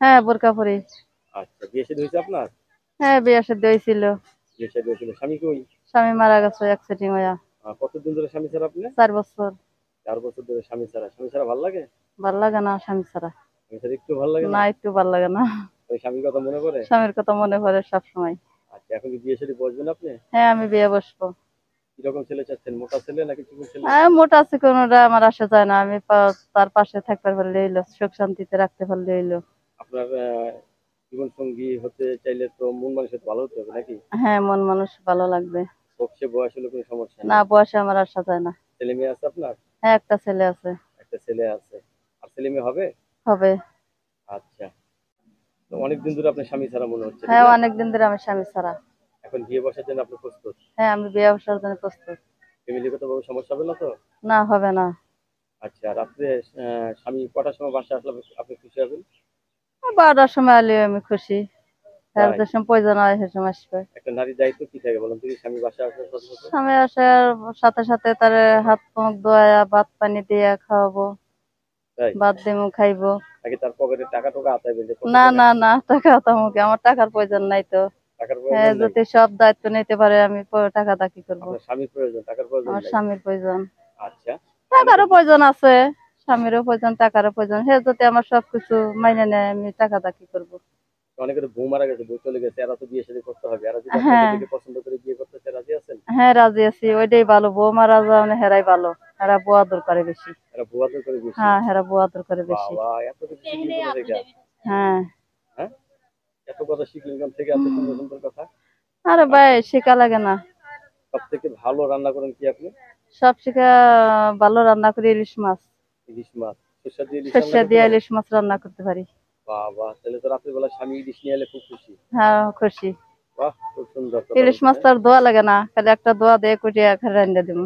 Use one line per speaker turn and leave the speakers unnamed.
হ্যাঁ, বোরকা পরি।
আচ্ছা, বিয়ে শাদী হয়েছে আপনার?
হ্যাঁ, বিয়ে শাদী হয়েছিল।
বিয়ে শাদী হয়েছিল, স্বামী কই?
স্বামী মারা গেছে অ্যাক্সিডেন্ট হইয়া।
কতদিন ধরে স্বামী ছাড়া আপনি?
4 বছর।
4 বছর ধরে স্বামী ছাড়া। স্বামী ছাড়া ভালো লাগে?
ভাল লাগে না স্বামী ছাড়া।
স্বামী ছাড়া একটু ভালো লাগে
না,
না?
একটু ভাল লাগে না।
ওই স্বামীর কথা মনে পড়ে?
স্বামীর কথা মনে পড়ে সব সময়।
আচ্ছা, এখন কি বিয়ে শাদী বসবেন আপনি?
হ্যাঁ, আমি বিয়ে বসবো।
কিরকম ছেলে চাচ্ছেন, মোটা ছেলে নাকি চিকন ছেলে?
হ্যাঁ, মোটা আছে কোনোটা আমার আসা যায় না, আমি তার পাশে থাকতে পারলে হইলো, সুখ শান্তিতে রাখতে পারলে হইলো।
আপনার জীবন সঙ্গী হতে চাইলে তো মন মানুষের ভালো হতে হবে নাকি?
হ্যাঁ, মন মানুষ ভালো লাগবে।
বয়সে বয়স হলে কোনো সমস্যা
না,
নেই।
বয়সে আমার আসা যায় না।
ছেলে মেয়ে আছে আপনার?
হ্যাঁ, একটা ছেলে আছে।
একটা ছেলে আছে। আর ছেলে মেয়ে হবে?
হবে।
আচ্ছা। তো অনেকদিন ধরে আপনার স্বামী ছাড়া মনে হচ্ছে, ঠিক
হ্যাঁ,
না?
অনেকদিন ধরে আমি স্বামী ছাড়া।
এখন বিয়ে বসার জন্য আপনি প্রস্তুত?
হ্যাঁ, আমি বিয়ে বসার জন্য প্রস্তুত।
ফ্যামিলিগত ভাবে সমস্যা হবে না তো?
না, হবে না।
আচ্ছা, রাত্রে স্বামী কটার সময় বাসায় আসলে আপনি খুশি হবেন?
12টার সময় আলে আমি খুশি। আর
তাই?
যে সময় প্রয়োজন হয় সে সময় আসবে।
একটা নারীর দায়িত্ব কি থাকে বলেন তো, কি স্বামী বাসায় আসার সাথে সাথে?
স্বামী আসার সাথে সাথে তার হাত মুখ ধোয়া, ভাত পানি দিয়ে খাওয়াবো।
তাই?
ভাত দিমু খাইবো।
নাকি তার পকেটে টাকা টোকা আতাইবেন যে কত
না,
টাকা?
না, না, টাকা তামুকে আমার টাকার প্রয়োজন নাই তো।
টাকার
হ্যাঁ,
প্রয়োজন নাই?
যদি সব দায়িত্ব নিতে পারে আমি টাকা দা কি করবো।
আপনার স্বামীর প্রয়োজন, টাকার প্রয়োজন
আমার
নাই?
স্বামীর প্রয়োজন।
আচ্ছা। অনেকে
টাকারও প্রয়োজন আছে। স্বামীরও প্রয়োজন, টাকারও প্রয়োজন। সে যদি আমার সবকিছু মাইনে নেয় আমি টাকা দা কি করবো।
অনেকের বউ মারা গেছে, বউ চলে গেছে, এরা তো বিয়ে শাদী করতে হবে, এরা যদি আপনাকে
হ্যাঁ।
দেখে পছন্দ করে বিয়ে করতে চায়, রাজি আছেন?
হ্যাঁ, রাজি আছি, ওইটাই ভালো, বউ মারা যাওয়া হেরাই ভালো। হেরা বউ আদর করে বেশি।
এরা বউ আদর করে বেশি?
হ্যাঁ, হেরা বউ আদর করে বেশি।
বাবা, এত কিছু শিখলেন কোথা থেকে?
হ্যাঁ।
হ্যাঁ, এত কথা শিখলেন কোথা থেকে, এত সুন্দর সুন্দর কথা?
আরে ভাই,
আচ্ছা,
শেখা লাগে না।
সব থেকে ভালো রান্না করেন কি আপনি?
সব শেখা। ভালো রান্না করি ইলিশ মাছ।
ইলিশ মাছ? সরষে দিয়ে ইলিশ রান্না
সর্ষে
করতে
দিয়ে
পারেন?
ইলিশ মাছ রান্না করতে পারি।
বাবা, তাহলে তো রাত্রিবেলা স্বামী ইলিশ নিয়ে এলে খুব খুশি।
হ্যাঁ, খুশি।
বাহ, খুব সুন্দর কথা
ইলিশ
বলছেন,
মাছ
হ্যাঁ?
তো আর ধোয়া লাগে না, খালি একটা ধোয়া দিয়ে কুটিয়ে রান্না দিব।